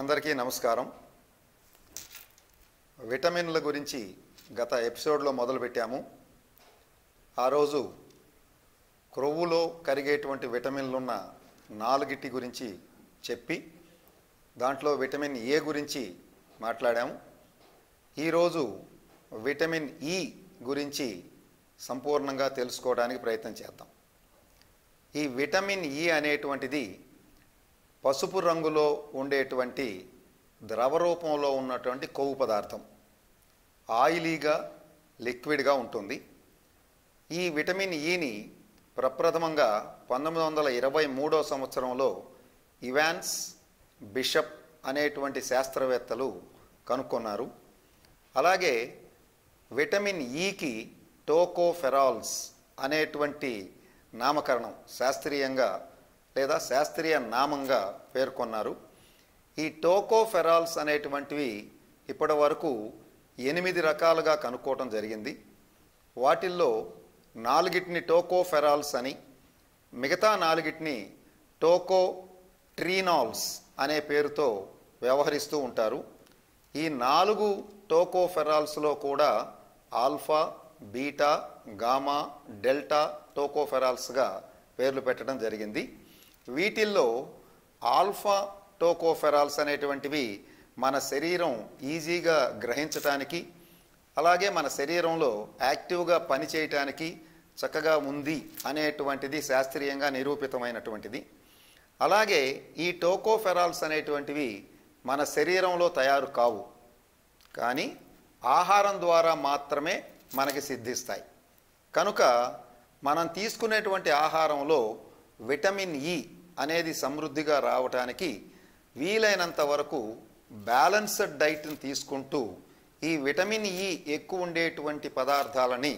అందరికీ నమస్కారం. విటమిన్ల గురించి గత ఎపిసోడ్లో మొదలుపెట్టాము. ఆ రోజు క్రొవ్వులో కరిగేటువంటి విటమిన్లున్న 4 గురించి చెప్పి దాంట్లో విటమిన్ ఏ గురించి మాట్లాడాము. ఈరోజు విటమిన్ ఈ గురించి సంపూర్ణంగా తెలుసుకోవడానికి ప్రయత్నం చేద్దాం. ఈ విటమిన్ ఈ అనేటువంటిది పసుపు రంగులో ఉండేటువంటి ద్రవ రూపంలో ఉన్నటువంటి కొవ్వు పదార్థం. ఆయిలీగా లిక్విడ్గా ఉంటుంది. ఈ విటమిన్ ఈని ప్రప్రథమంగా 1923వ సంవత్సరంలో ఇవాన్స్ బిషప్ అనేటువంటి శాస్త్రవేత్తలు కనుక్కున్నారు. అలాగే విటమిన్ ఈకి టోకోఫెరాల్స్ అనేటువంటి నామకరణం శాస్త్రీయంగా లేదా శాస్త్రీయ నామంగా పేర్కొన్నారు. ఈ టోకోఫెరాల్స్ అనేటువంటివి ఇప్పటి వరకు 8 రకాలుగా కనుక్కోవటం జరిగింది. వాటిల్లో 4 టోకోఫెరాల్స్ అని, మిగతా 4 టోకోట్రీనాల్స్ అనే పేరుతో వ్యవహరిస్తూ ఉంటారు. ఈ 4 టోకోఫెరాల్స్లో కూడా ఆల్ఫా, బీటా, గామా, డెల్టా టోకోఫెరాల్స్గా పేర్లు పెట్టడం జరిగింది. వీటిల్లో ఆల్ఫా టోకోఫెరాల్స్ అనేటువంటివి మన శరీరం ఈజీగా గ్రహించటానికి, అలాగే మన శరీరంలో యాక్టివ్గా పనిచేయటానికి చక్కగా ఉంది అనేటువంటిది శాస్త్రీయంగా నిరూపితమైనటువంటిది. అలాగే ఈ టోకోఫెరాల్స్ అనేటువంటివి మన శరీరంలో తయారు కావు, కానీ ఆహారం ద్వారా మాత్రమే మనకి సిద్ధిస్తాయి. కనుక మనం తీసుకునేటువంటి ఆహారంలో విటమిన్ ఈ అనేది సమృద్ధిగా రావటానికి వీలైనంత వరకు బ్యాలెన్స్డ్ డైట్ని తీసుకుంటూ ఈ విటమిన్ ఈ ఎక్కువ ఉండేటువంటి పదార్థాలని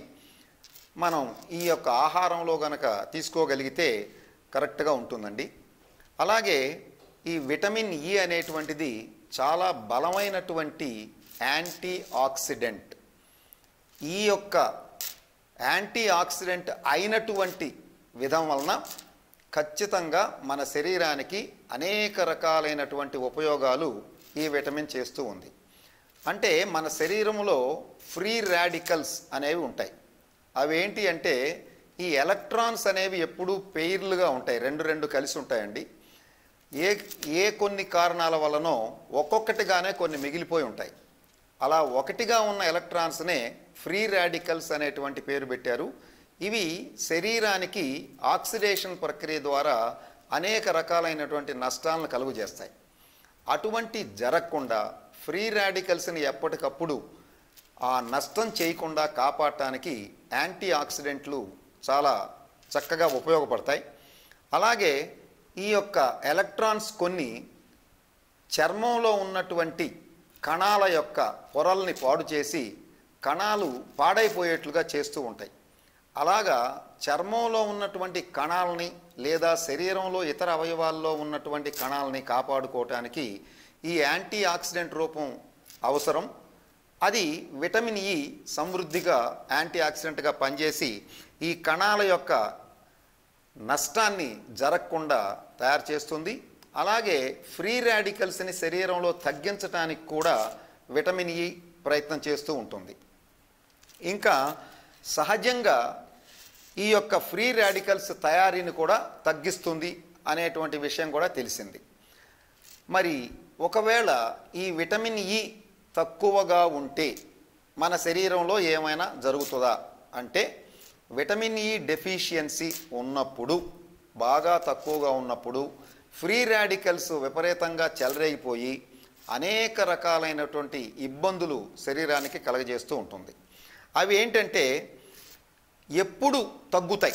మనం ఈ యొక్క ఆహారంలో గనక తీసుకోగలిగితే కరెక్ట్గా ఉంటుందండి. అలాగే ఈ విటమిన్ ఈ అనేటువంటిది చాలా బలమైనటువంటి యాంటీ ఆక్సిడెంట్. ఈ యొక్క యాంటీ ఆక్సిడెంట్ అయినటువంటి విధం వలన ఖచ్చితంగా మన శరీరానికి అనేక రకాలైనటువంటి ఉపయోగాలు ఈ విటమిన్ చేస్తూ ఉంది. అంటే మన శరీరంలో ఫ్రీ రాడికల్స్ అనేవి ఉంటాయి. అవి ఏంటి అంటే ఈ ఎలక్ట్రాన్స్ అనేవి ఎప్పుడూ పెయిర్లుగా ఉంటాయి, రెండు కలిసి ఉంటాయండి. ఏ కొన్ని కారణాల వలనో ఒక్కొక్కటిగానే కొన్ని మిగిలిపోయి ఉంటాయి. అలా ఒకటిగా ఉన్న ఎలక్ట్రాన్స్నే ఫ్రీ రాడికల్స్ అనేటువంటి పేరు పెట్టారు. ఇవి శరీరానికి ఆక్సిడేషన్ ప్రక్రియ ద్వారా అనేక రకాలైనటువంటి నష్టాలను కలుగజేస్తాయి. అటువంటి జరగకుండా ఫ్రీ రాడికల్స్ని ఎప్పటికప్పుడు ఆ నష్టం చేయకుండా కాపాడటానికి యాంటీ ఆక్సిడెంట్లు చాలా చక్కగా ఉపయోగపడతాయి. అలాగే ఈ యొక్క ఎలక్ట్రాన్స్ కొన్ని చర్మంలో ఉన్నటువంటి కణాల యొక్క పొరల్ని పాడు చేసి కణాలు పాడైపోయేట్లుగా చేస్తూ ఉంటాయి. అలాగా చర్మంలో ఉన్నటువంటి కణాలని లేదా శరీరంలో ఇతర అవయవాల్లో ఉన్నటువంటి కణాలని కాపాడుకోవటానికి ఈ యాంటీ ఆక్సిడెంట్ రూపం అవసరం. అది విటమిన్ ఈ సమృద్ధిగా యాంటీ ఆక్సిడెంట్గా పనిచేసి ఈ కణాల యొక్క నష్టాన్ని జరగకుండా తయారు చేస్తుంది. అలాగే ఫ్రీ రాడికల్స్ని శరీరంలో తగ్గించడానికి కూడా విటమిన్ ఈ ప్రయత్నం చేస్తూ ఉంటుంది. ఇంకా సహజంగా ఈ యొక్క ఫ్రీ రాడికల్స్ తయారీని కూడా తగ్గిస్తుంది అనేటువంటి విషయం కూడా తెలిసింది. మరి ఒకవేళ ఈ విటమిన్ ఈ తక్కువగా ఉంటే మన శరీరంలో ఏమైనా జరుగుతుందా అంటే, విటమిన్ ఈ డెఫిషియన్సీ ఉన్నప్పుడు, బాగా తక్కువగా ఉన్నప్పుడు ఫ్రీ రాడికల్స్ విపరీతంగా చెలరేగిపోయి అనేక రకాలైనటువంటి ఇబ్బందులు శరీరానికి కలగజేస్తూ ఉంటుంది. అవి ఏంటంటే ఎప్పుడు తగ్గుతాయి.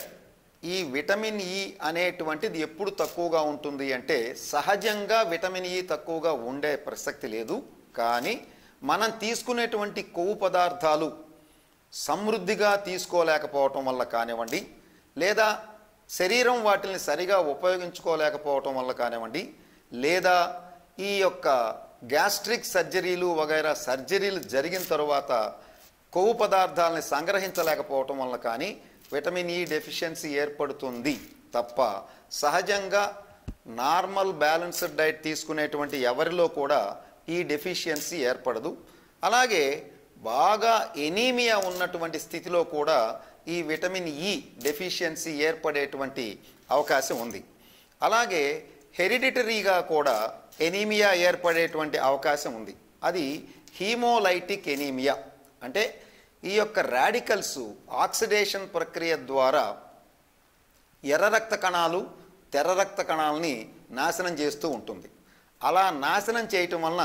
ఈ విటమిన్ ఈ అనేటువంటిది ఎప్పుడు తక్కువగా ఉంటుంది అంటే, సహజంగా విటమిన్ ఈ తక్కువగా ఉండే ప్రసక్తి లేదు. కానీ మనం తీసుకునేటువంటి కొవ్వు పదార్థాలు సమృద్ధిగా తీసుకోలేకపోవటం వల్ల కానివ్వండి, లేదా శరీరం వాటిని సరిగా ఉపయోగించుకోలేకపోవటం వల్ల కానివ్వండి, లేదా ఈ యొక్క గ్యాస్ట్రిక్ సర్జరీలు వగైరా సర్జరీలు జరిగిన తరువాత కొవ్వు పదార్థాలని సంగ్రహించలేకపోవటం వల్ల కానీ విటమిన్ ఈ డెఫిషియన్సీ ఏర్పడుతుంది తప్ప సహజంగా నార్మల్ బ్యాలెన్స్డ్ డైట్ తీసుకునేటువంటి ఎవరిలో కూడా ఈ డెఫిషియన్సీ ఏర్పడదు. అలాగే బాగా ఎనీమియా ఉన్నటువంటి స్థితిలో కూడా ఈ విటమిన్ ఇ డెఫిషియన్సీ ఏర్పడేటువంటి అవకాశం ఉంది. అలాగే హెరిడిటరీగా కూడా ఎనీమియా ఏర్పడేటువంటి అవకాశం ఉంది. అది హీమోలైటిక్ ఎనీమియా. అంటే ఈ యొక్క రాడికల్స్ ఆక్సిడేషన్ ప్రక్రియ ద్వారా ఎర్ర రక్త కణాలు తెర్ర రక్త కణాలని నాశనం చేస్తూ ఉంటుంది. అలా నాశనం చేయటం వలన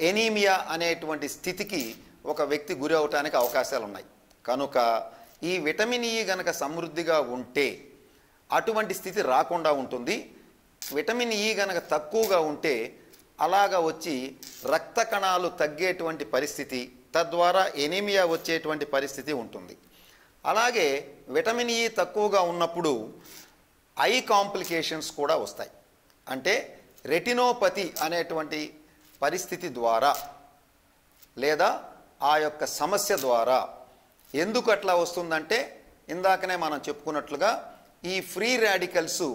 ఎనీమియా అనేటువంటి స్థితికి ఒక వ్యక్తి గురి అవటానికి అవకాశాలు ఉన్నాయి. కనుక ఈ విటమిన్ ఇ గనక సమృద్ధిగా ఉంటే అటువంటి స్థితి రాకుండా ఉంటుంది. విటమిన్ ఇ గనక తక్కువగా ఉంటే అలాగా వచ్చి రక్త కణాలు తగ్గేటువంటి పరిస్థితి, తద్వారా ఎనీమియా వచ్చేటువంటి పరిస్థితి ఉంటుంది. అలాగే విటమిన్ ఇ తక్కువగా ఉన్నప్పుడు ఐ కాంప్లికేషన్స్ కూడా వస్తాయి. అంటే రెటినోపతి అనేటువంటి పరిస్థితి ద్వారా లేదా ఆ యొక్క సమస్య ద్వారా. ఎందుకు అట్లా వస్తుందంటే ఇందాకనే మనం చెప్పుకున్నట్లుగా ఈ ఫ్రీ రాడికల్స్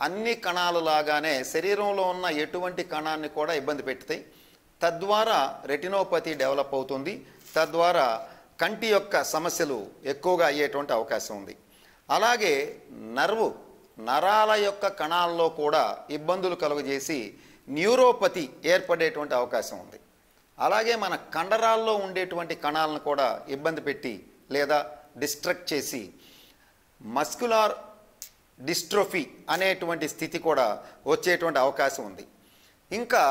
అన్ని కణాలు లాగానే శరీరంలో ఉన్న ఎటువంటి కణాన్ని కూడా ఇబ్బంది పెడతాయి. తద్వారా రెటినోపతి డెవలప్ అవుతుంది. తద్వారా కంటి యొక్క సమస్యలు ఎక్కువగా అయ్యేటువంటి అవకాశం ఉంది. అలాగే నరాల యొక్క కణాల్లో కూడా ఇబ్బందులు కలుగజేసి న్యూరోపతి ఏర్పడేటువంటి అవకాశం ఉంది. అలాగే మన కండరాల్లో ఉండేటువంటి కణాలను కూడా ఇబ్బంది పెట్టి లేదా డిస్ట్రక్ట్ చేసి మస్కులార్ డిస్ట్రోఫీ అనేటువంటి స్థితి కూడా వచ్చేటువంటి అవకాశం ఉంది. ఇంకా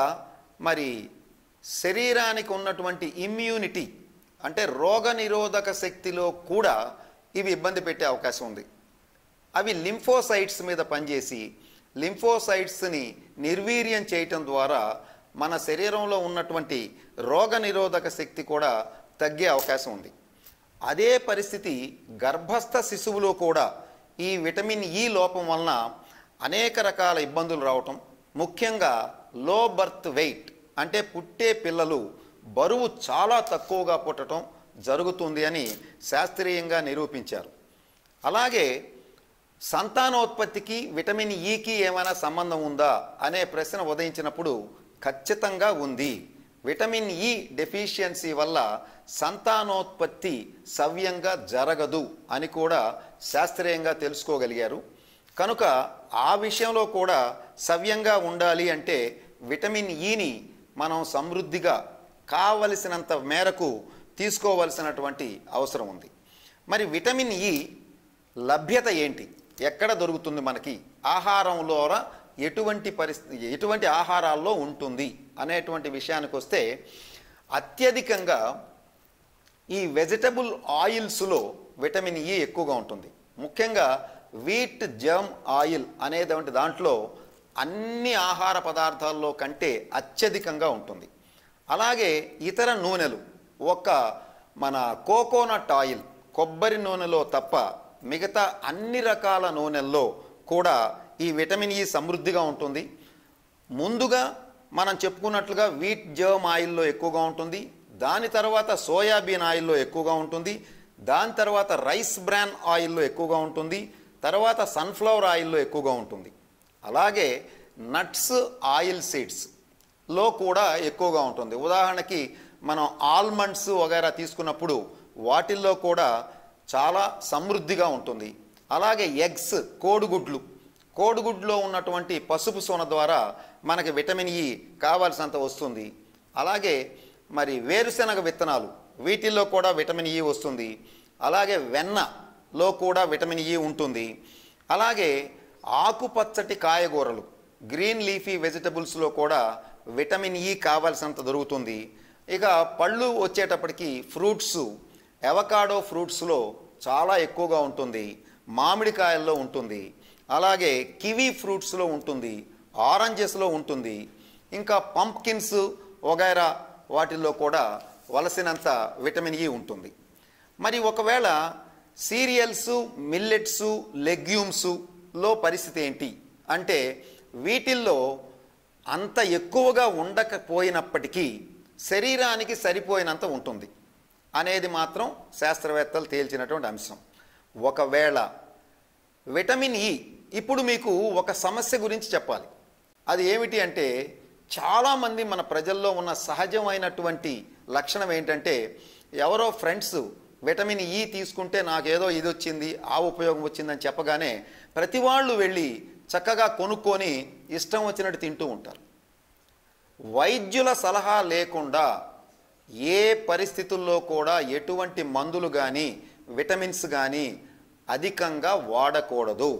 మరి శరీరానికి ఉన్నటువంటి ఇమ్యూనిటీ అంటే రోగ నిరోధక శక్తిలో కూడా ఇవి ఇబ్బంది పెట్టే అవకాశం ఉంది. అవి లింఫోసైట్స్ మీద పనిచేసి లింఫోసైట్స్ని నిర్వీర్యం చేయటం ద్వారా మన శరీరంలో ఉన్నటువంటి రోగ నిరోధక శక్తి కూడా తగ్గే అవకాశం ఉంది. అదే పరిస్థితి గర్భస్థ శిశువులో కూడా ఈ విటమిన్ ఇ లోపం వలన అనేక రకాల ఇబ్బందులు రావటం, ముఖ్యంగా లో బర్త్ వెయిట్ అంటే పుట్టే పిల్లలు బరువు చాలా తక్కువగా పుట్టడం జరుగుతుంది అని శాస్త్రీయంగా నిరూపించారు. అలాగే సంతానోత్పత్తికి విటమిన్ ఇకి ఏమైనా సంబంధం ఉందా అనే ప్రశ్న ఉదయించినప్పుడు ఖచ్చితంగా ఉంది. విటమిన్ ఇ డెఫిషియన్సీ వల్ల సంతానోత్పత్తి సవ్యంగా జరగదు అని కూడా శాస్త్రీయంగా తెలుసుకోగలిగారు. కనుక ఆ విషయంలో కూడా సవ్యంగా ఉండాలి అంటే విటమిన్ ఇని మనం సమృద్ధిగా కావలసినంత మేరకు తీసుకోవలసినటువంటి అవసరం ఉంది. మరి విటమిన్ ఇ లభ్యత ఏంటి, ఎక్కడ దొరుకుతుంది మనకి, ఆహారంలో ఎటువంటి ఆహారాల్లో ఉంటుంది అనేటువంటి విషయానికి వస్తే అత్యధికంగా ఈ వెజిటబుల్ ఆయిల్స్లో విటమిన్ ఇ ఎక్కువగా ఉంటుంది. ముఖ్యంగా వీట్ జర్మ్ ఆయిల్ అనేటువంటి దాంట్లో అన్ని ఆహార పదార్థాల్లో కంటే అత్యధికంగా ఉంటుంది. అలాగే ఇతర నూనెలు మన కోకోనట్ ఆయిల్ కొబ్బరి నూనెలో తప్ప మిగతా అన్ని రకాల నూనెల్లో కూడా ఈ విటమిన్ ఇ సమృద్ధిగా ఉంటుంది. ముందుగా మనం చెప్పుకున్నట్లుగా వీట్ జర్మ్ ఆయిల్లో ఎక్కువగా ఉంటుంది, దాని తర్వాత సోయాబీన్ ఆయిల్లో ఎక్కువగా ఉంటుంది, దాని తర్వాత రైస్ బ్రాన్ ఆయిల్లో ఎక్కువగా ఉంటుంది, తర్వాత సన్ఫ్లవర్ ఆయిల్లో ఎక్కువగా ఉంటుంది. అలాగే నట్స్ ఆయిల్ సీడ్స్లో కూడా ఎక్కువగా ఉంటుంది. ఉదాహరణకి మనం ఆల్మండ్స్ వగైరా తీసుకున్నప్పుడు వాటిల్లో కూడా చాలా సమృద్ధిగా ఉంటుంది. అలాగే ఎగ్స్ కోడిగుడ్లో ఉన్నటువంటి పసుపు సోన ద్వారా మనకి విటమిన్ ఇ కావాల్సినంత వస్తుంది. అలాగే మరి వేరుశెనగ విత్తనాలు వీటిల్లో కూడా విటమిన్ ఇ వస్తుంది. అలాగే వెన్నలో కూడా విటమిన్ ఇ ఉంటుంది. అలాగే ఆకుపచ్చటి కాయగూరలు గ్రీన్ లీఫీ వెజిటబుల్స్లో కూడా విటమిన్ ఇ కావాల్సినంత దొరుకుతుంది. ఇక పళ్ళు వచ్చేటప్పటికి ఫ్రూట్స్, అవకాడో ఫ్రూట్స్లో చాలా ఎక్కువగా ఉంటుంది, మామిడికాయల్లో ఉంటుంది, అలాగే కివీ ఫ్రూట్స్లో ఉంటుంది, ఆరెంజెస్లో ఉంటుంది, ఇంకా పంప్కిన్స్ వగైరా వాటిల్లో కూడా వలసినంత విటమిన్ ఇ ఉంటుంది. మరి ఒకవేళ సీరియల్స్, మిల్లెట్స్, లెగ్యూమ్స్లో పరిస్థితి ఏంటి అంటే వీటిల్లో అంత ఎక్కువగా ఉండకపోయినప్పటికీ శరీరానికి సరిపోయినంత ఉంటుంది అనేది మాత్రం శాస్త్రవేత్తలు తేల్చినటువంటి అంశం. ఒకవేళ విటమిన్ ఇ ఇప్పుడు మీకు ఒక సమస్య గురించి చెప్పాలి. అది ఏమిటి అంటే, చాలామంది మన ప్రజల్లో ఉన్న సహజమైనటువంటి లక్షణం ఏంటంటే, ఎవరో ఫ్రెండ్స్ విటమిన్ ఈ తీసుకుంటే నాకేదో ఇది వచ్చింది, ఆ ఉపయోగం వచ్చిందని చెప్పగానే ప్రతి వాళ్ళు వెళ్ళి చక్కగా కొనుక్కొని ఇష్టం వచ్చినట్టు తింటూ ఉంటారు. వైద్యుల సలహా లేకుండా ఏ పరిస్థితుల్లో కూడా ఎటువంటి మందులు కానీ విటమిన్స్ కానీ అధికంగా వాడకూడదు.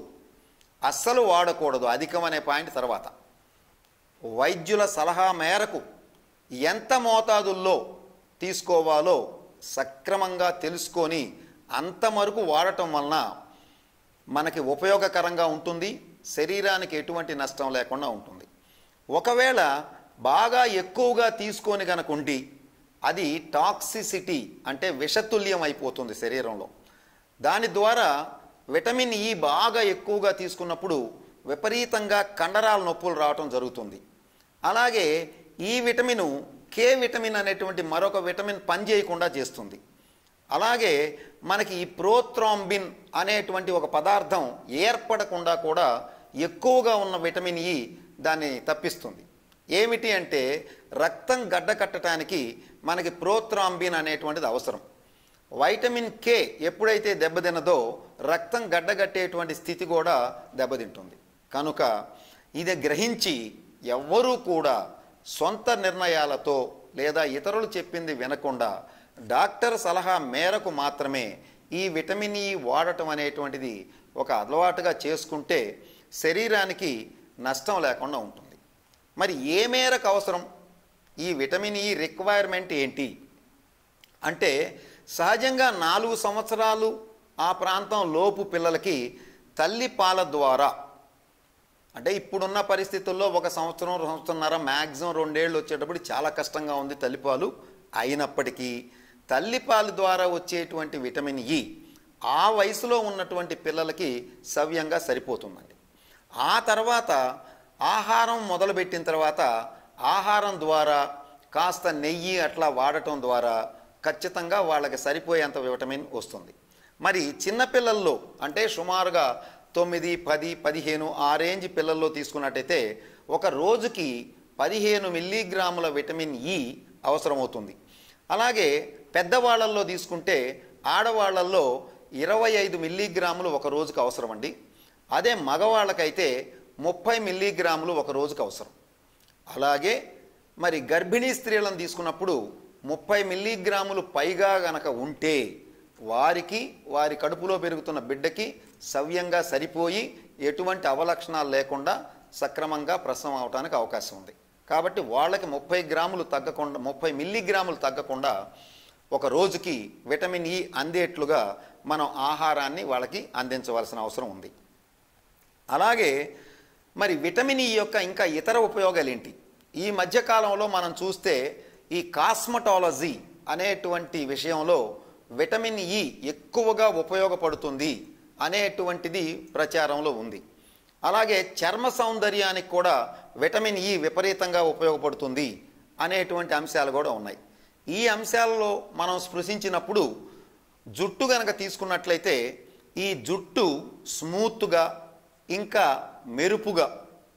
అస్సలు వాడకూడదు. అధికం అనే పాయింట్ తర్వాత, వైద్యుల సలహా మేరకు ఎంత మోతాదుల్లో తీసుకోవాలో సక్రమంగా తెలుసుకొని అంతవరకు వాడటం వలన మనకి ఉపయోగకరంగా ఉంటుంది, శరీరానికి ఎటువంటి నష్టం లేకుండా ఉంటుంది. ఒకవేళ బాగా ఎక్కువగా తీసుకొని కనుక ఉండి అది టాక్సిసిటీ అంటే విషతుల్యం అయిపోతుంది శరీరంలో. దాని ద్వారా విటమిన్ ఈ బాగా ఎక్కువగా తీసుకున్నప్పుడు విపరీతంగా కండరాల నొప్పులు రావటం జరుగుతుంది. అలాగే ఈ విటమిన్ కే విటమిన్ అనేటువంటి మరొక విటమిన్ పనిచేయకుండా చేస్తుంది. అలాగే మనకి ఈ ప్రోథ్రాంబిన్ అనేటువంటి ఒక పదార్థం ఏర్పడకుండా కూడా ఎక్కువగా ఉన్న విటమిన్ ఈ దాన్ని తప్పిస్తుంది. ఏమిటి అంటే, రక్తం గడ్డ కట్టడానికి మనకి ప్రోథ్రాంబిన్ అనేటువంటిది అవసరం. వైటమిన్ కే ఎప్పుడైతే దెబ్బతిన్నదో రక్తం గడ్డగట్టేటువంటి స్థితి కూడా దెబ్బతింటుంది. కనుక ఇది గ్రహించి ఎవ్వరూ కూడా సొంత నిర్ణయాలతో లేదా ఇతరులు చెప్పింది వినకుండా డాక్టర్ సలహా మేరకు మాత్రమే ఈ విటమిన్ ఈ వాడటం అనేటువంటిది ఒక అలవాటుగా చేసుకుంటే శరీరానికి నష్టం లేకుండా ఉంటుంది. మరి ఏ మేరకు అవసరం, ఈ విటమిన్ ఈ రిక్వైర్మెంట్ ఏంటి అంటే, సహజంగా 4 సంవత్సరాలు ఆ ప్రాంతం లోపు పిల్లలకి తల్లి పాల ద్వారా, అంటే ఇప్పుడున్న పరిస్థితుల్లో 1 సంవత్సరం 1 సంవత్సరంన్నర మ్యాక్సిమం 2 ఏళ్ళు వచ్చేటప్పుడు చాలా కష్టంగా ఉంది తల్లిపాలు. అయినప్పటికీ తల్లిపాల ద్వారా వచ్చేటువంటి విటమిన్ ఈ ఆ వయసులో ఉన్నటువంటి పిల్లలకి సవ్యంగా సరిపోతుందండి. ఆ తర్వాత ఆహారం మొదలుపెట్టిన తర్వాత ఆహారం ద్వారా కాస్త నెయ్యి అట్లా వాడటం ద్వారా ఖచ్చితంగా వాళ్ళకి సరిపోయేంత విటమిన్ వస్తుంది. మరి చిన్నపిల్లల్లో అంటే సుమారుగా 9, 10, 15 ఆ రేంజ్ పిల్లల్లో తీసుకున్నట్టయితే ఒక రోజుకి 15 మిల్లీగ్రాముల విటమిన్ ఈ అవసరమవుతుంది. అలాగే పెద్దవాళ్ళల్లో తీసుకుంటే ఆడవాళ్ళల్లో 25 మిల్లీగ్రాములు ఒక రోజుకు అవసరం అండి. అదే మగవాళ్ళకైతే 30 మిల్లీగ్రాములు ఒక రోజుకు అవసరం. అలాగే మరి గర్భిణీ స్త్రీలను తీసుకున్నప్పుడు 30 మిల్లీగ్రాములు పైగా గనక ఉంటే వారికి వారి కడుపులో పెరుగుతున్న బిడ్డకి సవ్యంగా సరిపోయి ఎటువంటి అవలక్షణాలు లేకుండా సక్రమంగా ప్రసవం అవడానికి అవకాశం ఉంది. కాబట్టి వాళ్ళకి 30 మిల్లీగ్రాములు తగ్గకుండా ఒక రోజుకి విటమిన్ ఈ అందేట్లుగా మనం ఆహారాన్ని వాళ్ళకి అందించవలసిన అవసరం ఉంది. అలాగే మరి విటమిన్ ఈ యొక్క ఇంకా ఇతర ఉపయోగాలు ఏంటి? ఈ మధ్యకాలంలో మనం చూస్తే ఈ కాస్మెటాలజీ అనేటువంటి విషయంలో విటమిన్ ఈ ఎక్కువగా ఉపయోగపడుతుంది అనేటువంటిది ప్రచారంలో ఉంది. అలాగే చర్మ సౌందర్యానికి కూడా విటమిన్ ఈ విపరీతంగా ఉపయోగపడుతుంది అనేటువంటి అంశాలు కూడా ఉన్నాయి. ఈ అంశాలలో మనం స్పృశించినప్పుడు జుట్టు గనక తీసుకున్నట్లయితే ఈ జుట్టు స్మూత్గా ఇంకా మెరుపుగా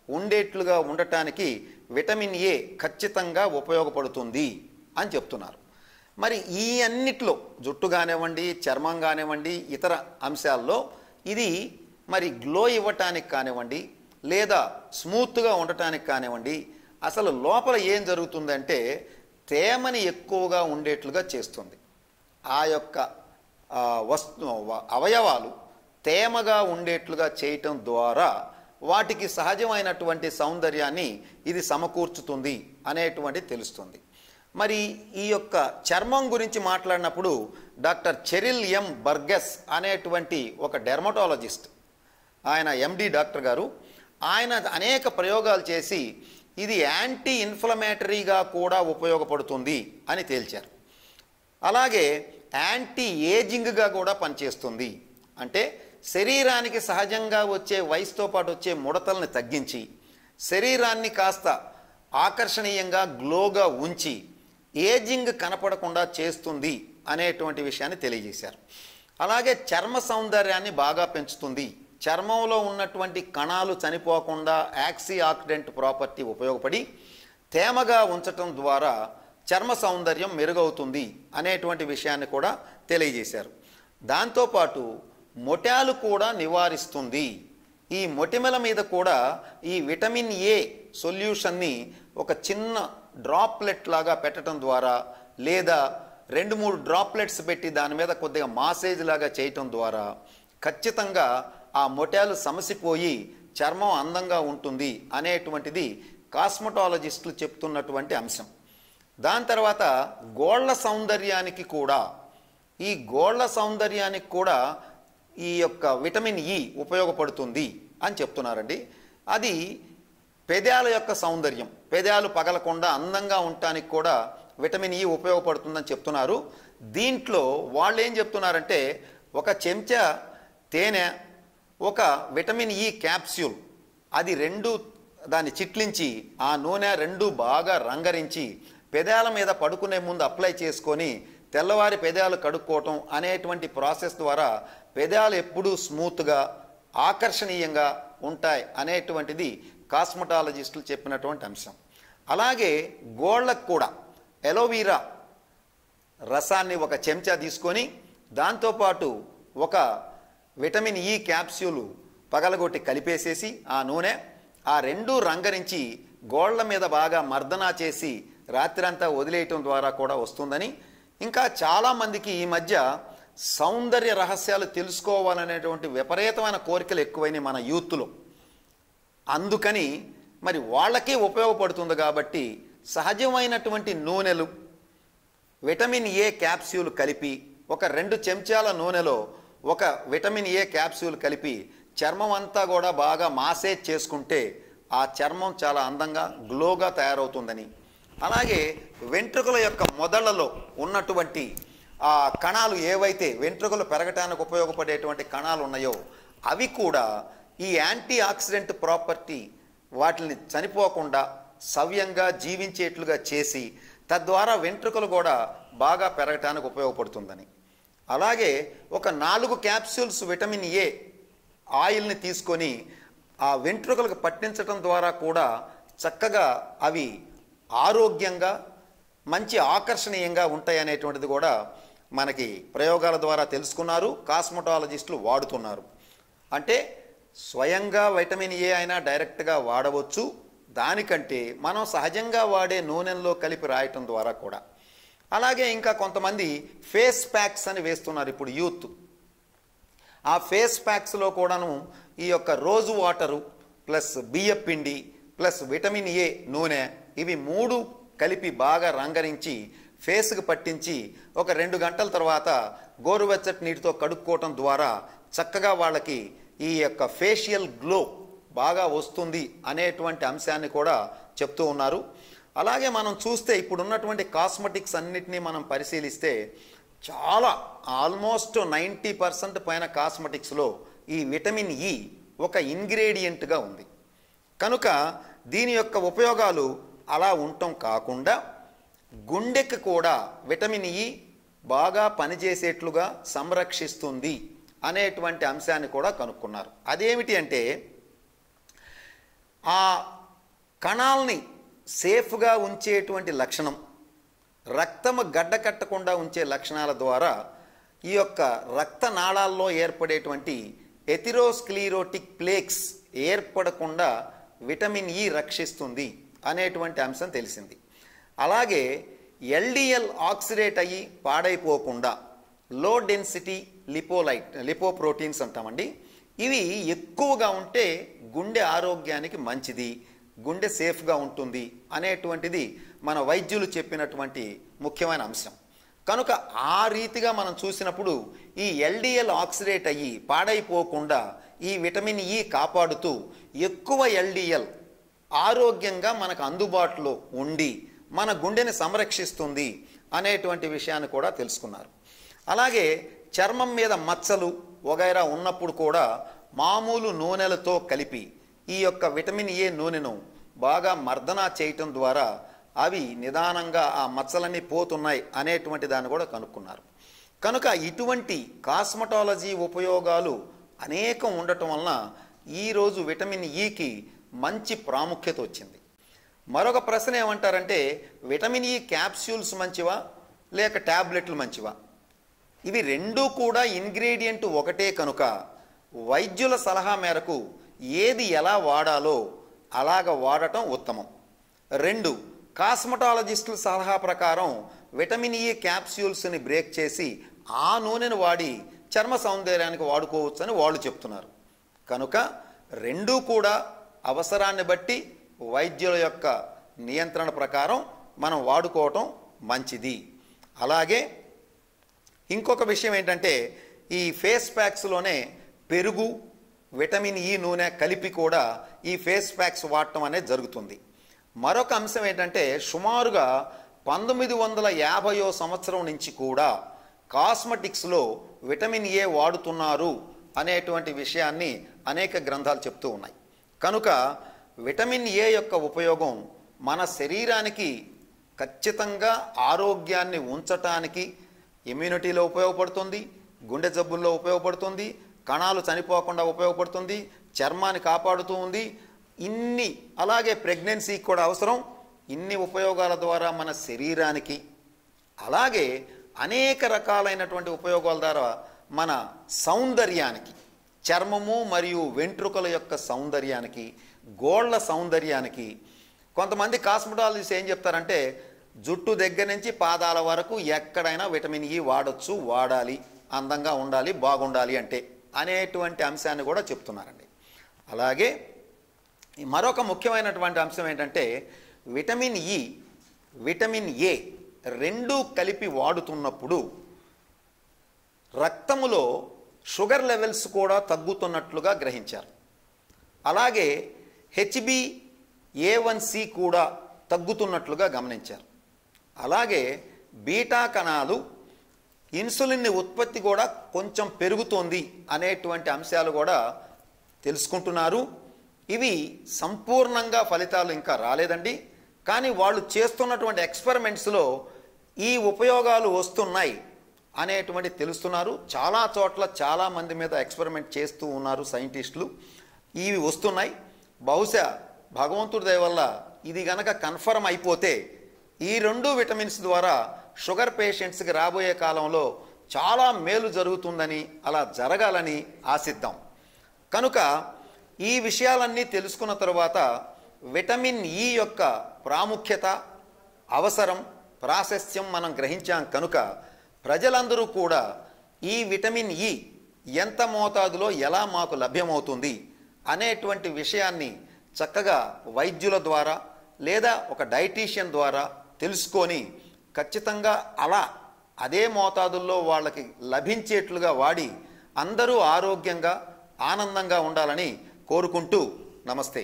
ఉండేట్లుగా ఉండటానికి విటమిన్ ఏ ఖచ్చితంగా ఉపయోగపడుతుంది అని చెప్తున్నారు. మరి ఈ అన్నిట్లో జుట్టు కానివ్వండి, చర్మం కానివ్వండి, ఇతర అంశాల్లో ఇది మరి గ్లో ఇవ్వటానికి కానివ్వండి లేదా స్మూత్గా ఉండటానికి కానివ్వండి, అసలు లోపల ఏం జరుగుతుందంటే తేమని ఎక్కువగా ఉండేట్లుగా చేస్తుంది. ఆ యొక్క అవయవాలు తేమగా ఉండేట్లుగా చేయటం ద్వారా వాటికి సహజమైనటువంటి సౌందర్యాన్ని ఇది సమకూర్చుతుంది అనేటువంటి తెలుస్తుంది. మరి ఈ యొక్క చర్మం గురించి మాట్లాడినప్పుడు డాక్టర్ చెరిల్ ఎం బర్గెస్ అనేటువంటి ఒక డెర్మటాలజిస్ట్, ఆయన ఎండి డాక్టర్ గారు, ఆయన అనేక ప్రయోగాలు చేసి ఇది యాంటీ ఇన్ఫ్లమేటరీగా కూడా ఉపయోగపడుతుంది అని తేల్చారు. అలాగే యాంటీ ఏజింగ్గా కూడా పనిచేస్తుంది. అంటే శరీరానికి సహజంగా వచ్చే వయసుతో పాటు వచ్చే ముడతల్ని తగ్గించి శరీరాన్ని కాస్త ఆకర్షణీయంగా గ్లోగా ఉంచి ఏజింగ్ కనపడకుండా చేస్తుంది అనేటువంటి విషయాన్ని తెలియజేశారు. అలాగే చర్మ సౌందర్యాన్ని బాగా పెంచుతుంది, చర్మంలో ఉన్నటువంటి కణాలు చనిపోకుండా యాంటీ ఆక్సిడెంట్ ప్రాపర్టీ ఉపయోగపడి తేమగా ఉంచటం ద్వారా చర్మ సౌందర్యం మెరుగవుతుంది అనేటువంటి విషయాన్ని కూడా తెలియజేశారు. దాంతోపాటు మొటిమలు కూడా నివారిస్తుంది. ఈ మొటిమల మీద కూడా ఈ విటమిన్ ఏ సొల్యూషన్ని ఒక చిన్న డ్రాప్లెట్ లాగా పెట్టడం ద్వారా లేదా 2-3 డ్రాప్లెట్స్ పెట్టి దాని మీద కొద్దిగా మాసేజ్ లాగా చేయటం ద్వారా ఖచ్చితంగా ఆ మొటిమలు సమసిపోయి చర్మం అందంగా ఉంటుంది అనేటువంటిది కాస్మెటాలజిస్టులు చెప్తున్నటువంటి అంశం. దాని తర్వాత గోళ్ళ సౌందర్యానికి కూడా ఈ యొక్క విటమిన్ ఇ ఉపయోగపడుతుంది అని చెప్తున్నారండి. అది పెదాల యొక్క సౌందర్యం, పెదాలు పగలకుండా అందంగా ఉండటానికి కూడా విటమిన్ ఇ ఉపయోగపడుతుందని చెప్తున్నారు. దీంట్లో వాళ్ళు ఏం చెప్తున్నారంటే ఒక చెంచా తేనె, ఒక విటమిన్ ఇ క్యాప్స్యూల్, అది దాన్ని చిట్లించి ఆ నూనె బాగా రంగరించి పెదాల మీద పడుకునే ముందు అప్లై చేసుకొని తెల్లవారి పెదాలు కడుక్కోవటం అనేటువంటి ప్రాసెస్ ద్వారా పెదాలు ఎప్పుడూ స్మూత్గా ఆకర్షణీయంగా ఉంటాయి అనేటువంటిది కాస్మెటాలజిస్టులు చెప్పినటువంటి అంశం. అలాగే గోళ్ళకు కూడా ఎలోవీరా రసాన్ని ఒక చెంచా తీసుకొని దాంతోపాటు ఒక విటమిన్ ఇ క్యాప్స్యూలు పగలగొట్టి కలిపేసేసి ఆ నూనె ఆ 2 రంగరించి గోళ్ళ మీద బాగా మర్దనా చేసి రాత్రంతా వదిలేయటం ద్వారా కూడా వస్తుందని, ఇంకా చాలామందికి ఈ మధ్య సౌందర్య రహస్యాలు తెలుసుకోవాలనేటువంటి విపరీతమైన కోరికలు ఎక్కువైనాయి మన యూత్లో. అందుకని మరి వాళ్ళకే ఉపయోగపడుతుంది కాబట్టి సహజమైనటువంటి నూనెలు, విటమిన్ ఏ క్యాప్స్యూల్ కలిపి ఒక 2 చెంచాల నూనెలో ఒక విటమిన్ ఏ క్యాప్సూల్ కలిపి చర్మం అంతా కూడా బాగా మాసేజ్ చేసుకుంటే ఆ చర్మం చాలా అందంగా గ్లోగా తయారవుతుందని, అలాగే వెంట్రుకల యొక్క మొదళ్లలో ఉన్నటువంటి ఆ కణాలు ఏవైతే వెంట్రుకలు పెరగటానికి ఉపయోగపడేటువంటి కణాలు ఉన్నాయో అవి కూడా ఈ యాంటీ ఆక్సిడెంట్ ప్రాపర్టీ వాటిని చనిపోకుండా సవ్యంగా జీవించేట్లుగా చేసి తద్వారా వెంట్రుకలు కూడా బాగా పెరగటానికి ఉపయోగపడుతుందని, అలాగే ఒక 4 క్యాప్సూల్స్ విటమిన్ ఏ ఆయిల్ని తీసుకొని ఆ వెంట్రుకలకు పట్టించడం ద్వారా కూడా చక్కగా అవి ఆరోగ్యంగా మంచి ఆకర్షణీయంగా ఉంటాయి అనేటువంటిది కూడా మనకి ప్రయోగాల ద్వారా తెలుసుకున్నారు, కాస్మెటాలజిస్టులు వాడుతున్నారు. అంటే స్వయంగా విటమిన్ ఏ అయినా డైరెక్ట్గా వాడవచ్చు, దానికంటే మనం సహజంగా వాడే నూనెల్లో కలిపి రాయటం ద్వారా కూడా. అలాగే ఇంకా కొంతమంది ఫేస్ ప్యాక్స్ అని వేస్తున్నారు ఇప్పుడు యూత్. ఆ ఫేస్ ప్యాక్స్లో కూడాను ఈ యొక్క రోజు వాటరు ప్లస్ బియ్యపిండి ప్లస్ విటమిన్ ఏ నూనె ఇవి 3 కలిపి బాగా రంగరించి ఫేస్కి పట్టించి ఒక 2 గంటల తర్వాత గోరువెచ్చటి నీటితో కడుక్కోవటం ద్వారా చక్కగా వాళ్ళకి ఈ యొక్క ఫేషియల్ గ్లో బాగా వస్తుంది అనేటువంటి అంశాన్ని కూడా చెప్తూ ఉన్నారు. అలాగే మనం చూస్తే ఇప్పుడున్నటువంటి కాస్మెటిక్స్ అన్నిటినీ మనం పరిశీలిస్తే చాలా ఆల్మోస్ట్ 90% పైన కాస్మెటిక్స్లో ఈ విటమిన్ ఇ ఒక ఇంగ్రీడియంట్గా ఉంది. కనుక దీని యొక్క ఉపయోగాలు అలా ఉండటం కాకుండా గుండెకి కూడా విటమిన్ ఇ బాగా పనిచేసేట్లుగా సంరక్షిస్తుంది అనేటువంటి అంశాన్ని కూడా కనుక్కున్నారు. అదేమిటి అంటే ఆ కణాలని సేఫ్గా ఉంచేటువంటి లక్షణం, రక్తము గడ్డ కట్టకుండా ఉంచే లక్షణాల ద్వారా ఈ యొక్క రక్తనాళాల్లో ఏర్పడేటువంటి ఎథెరోస్క్లెరోటిక్ ప్లేక్స్ ఏర్పడకుండా విటమిన్ ఇ రక్షిస్తుంది అనేటువంటి అంశం తెలిసింది. అలాగే ఎల్డిఎల్ ఆక్సిడేట్ అయ్యి పాడైపోకుండా లో డెన్సిటీ లిపోప్రోటీన్స్ అంటామండి, ఇవి ఎక్కువగా ఉంటే గుండె ఆరోగ్యానికి మంచిది, గుండె సేఫ్గా ఉంటుంది అనేటువంటిది మన వైద్యులు చెప్పినటువంటి ముఖ్యమైన అంశం. కనుక ఆ రీతిగా మనం చూసినప్పుడు ఈ ఎల్డిఎల్ ఆక్సిడేట్ అయ్యి పాడైపోకుండా ఈ విటమిన్ ఇ కాపాడుతూ ఎక్కువ ఎల్డిఎల్ ఆరోగ్యంగా మనకు అందుబాటులో ఉండి మన గుండెని సంరక్షిస్తుంది అనేటువంటి విషయాన్ని కూడా తెలుసుకున్నారు. అలాగే చర్మం మీద మచ్చలు వగైరా ఉన్నప్పుడు కూడా మామూలు నూనెలతో కలిపి ఈ యొక్క విటమిన్ ఏ నూనెను బాగా మర్దనా చేయటం ద్వారా అవి నిదానంగా ఆ మచ్చలన్నీ పోతున్నాయి అనేటువంటి దాన్ని కూడా కనుక్కున్నారు. కనుక ఇటువంటి కాస్మెటాలజీ ఉపయోగాలు అనేకం ఉండటం వలన ఈరోజు విటమిన్ ఈకి మంచి ప్రాముఖ్యత వచ్చింది. మరొక ప్రశ్న ఏమంటారంటే విటమిన్ ఈ క్యాప్సూల్స్ మంచివా లేక ట్యాబ్లెట్లు మంచివా? ఇవి రెండూ కూడా ఇంగ్రీడియంట్ ఒకటే కనుక వైద్యుల సలహా మేరకు ఏది ఎలా వాడాలో అలాగ వాడటం ఉత్తమం. 2, కాస్మెటాలజిస్టుల సలహా ప్రకారం విటమిన్ ఈ క్యాప్సూల్స్ని బ్రేక్ చేసి ఆ నూనెను వాడి చర్మ సౌందర్యానికి వాడుకోవచ్చని వాళ్ళు చెప్తున్నారు. కనుక రెండూ కూడా అవసరాన్ని బట్టి వైద్యుల యొక్క నియంత్రణ ప్రకారం మనం వాడుకోవటం మంచిది. అలాగే ఇంకొక విషయం ఏంటంటే ఈ ఫేస్ ప్యాక్స్లోనే పెరుగు, విటమిన్ ఈ నూనె కలిపి కూడా ఈ ఫేస్ ప్యాక్స్ వాడటం అనేది జరుగుతుంది. మరొక అంశం ఏంటంటే సుమారుగా 1950వ సంవత్సరం నుంచి కూడా కాస్మెటిక్స్లో విటమిన్ ఏ వాడుతున్నారు అనేటువంటి విషయాన్ని అనేక గ్రంథాలు చెప్తూ ఉన్నాయి. కనుక విటమిన్ ఏ యొక్క ఉపయోగం మన శరీరానికి ఖచ్చితంగా ఆరోగ్యాన్ని ఉంచటానికి, ఇమ్యూనిటీలో ఉపయోగపడుతుంది, గుండె జబ్బుల్లో ఉపయోగపడుతుంది, కణాలు చనిపోకుండా ఉపయోగపడుతుంది, చర్మాన్ని కాపాడుతూ ఉంది. అలాగే ప్రెగ్నెన్సీకి కూడా అవసరం. ఇన్ని ఉపయోగాల ద్వారా మన శరీరానికి, అలాగే అనేక రకాలైనటువంటి ఉపయోగాల ద్వారా మన సౌందర్యానికి, చర్మము మరియు వెంట్రుకల యొక్క సౌందర్యానికి, గోళ్ళ సౌందర్యానికి. కొంతమంది కాస్మెటాలజిస్ట్ ఏం చెప్తారంటే జుట్టు దగ్గర నుంచి పాదాల వరకు ఎక్కడైనా విటమిన్ ఈ వాడచ్చు, వాడాలి, అందంగా ఉండాలి, బాగుండాలి అంటే అనేటువంటి అంశాన్ని కూడా చెప్తున్నారండి. అలాగే మరొక ముఖ్యమైనటువంటి అంశం ఏంటంటే విటమిన్ ఈ, విటమిన్ ఏ రెండూ కలిపి వాడుతున్నప్పుడు రక్తములో షుగర్ లెవెల్స్ కూడా తగ్గుతున్నట్లుగా గ్రహించారు. అలాగే HbA1c కూడా తగ్గుతున్నట్లుగా గమనించారు. అలాగే బీటా కణాలు, ఇన్సులిన్ ఉత్పత్తి కూడా కొంచెం పెరుగుతోంది అనేటువంటి అంశాలు కూడా తెలుసుకుంటున్నారు. ఇవి సంపూర్ణంగా ఫలితాలు ఇంకా రాలేదండి. కానీ వాళ్ళు చేస్తున్నటువంటి ఎక్స్పెరిమెంట్స్లో ఈ ఉపయోగాలు వస్తున్నాయి అనేటువంటి తెలుస్తున్నారు. చాలా చోట్ల చాలామంది మీద ఎక్స్పెరిమెంట్ చేస్తూ ఉన్నారు సైంటిస్టులు. ఇవి వస్తున్నాయి. బహుశా భగవంతుడి దయ వల్ల ఇది గనక కన్ఫర్మ్ అయిపోతే ఈ 2 విటమిన్స్ ద్వారా షుగర్ పేషెంట్స్కి రాబోయే కాలంలో చాలా మేలు జరుగుతుందని, అలా జరగాలని ఆశిద్దాం. కనుక ఈ విషయాలన్నీ తెలుసుకున్న తర్వాత విటమిన్ ఈ యొక్క ప్రాముఖ్యత, అవసరం, ప్రాశస్త్యం మనం గ్రహించాం. కనుక ప్రజలందరూ కూడా ఈ విటమిన్ ఈ ఎంత మోతాదులో ఎలా మాకు లభ్యమవుతుంది అనేటువంటి విషయాన్ని చక్కగా వైద్యుల ద్వారా లేదా ఒక డైటీషియన్ ద్వారా తెలుసుకొని ఖచ్చితంగా అదే మోతాదుల్లో వాళ్ళకి లభించేట్లుగా వాడి అందరూ ఆరోగ్యంగా, ఆనందంగా ఉండాలని కోరుకుంటూ నమస్తే.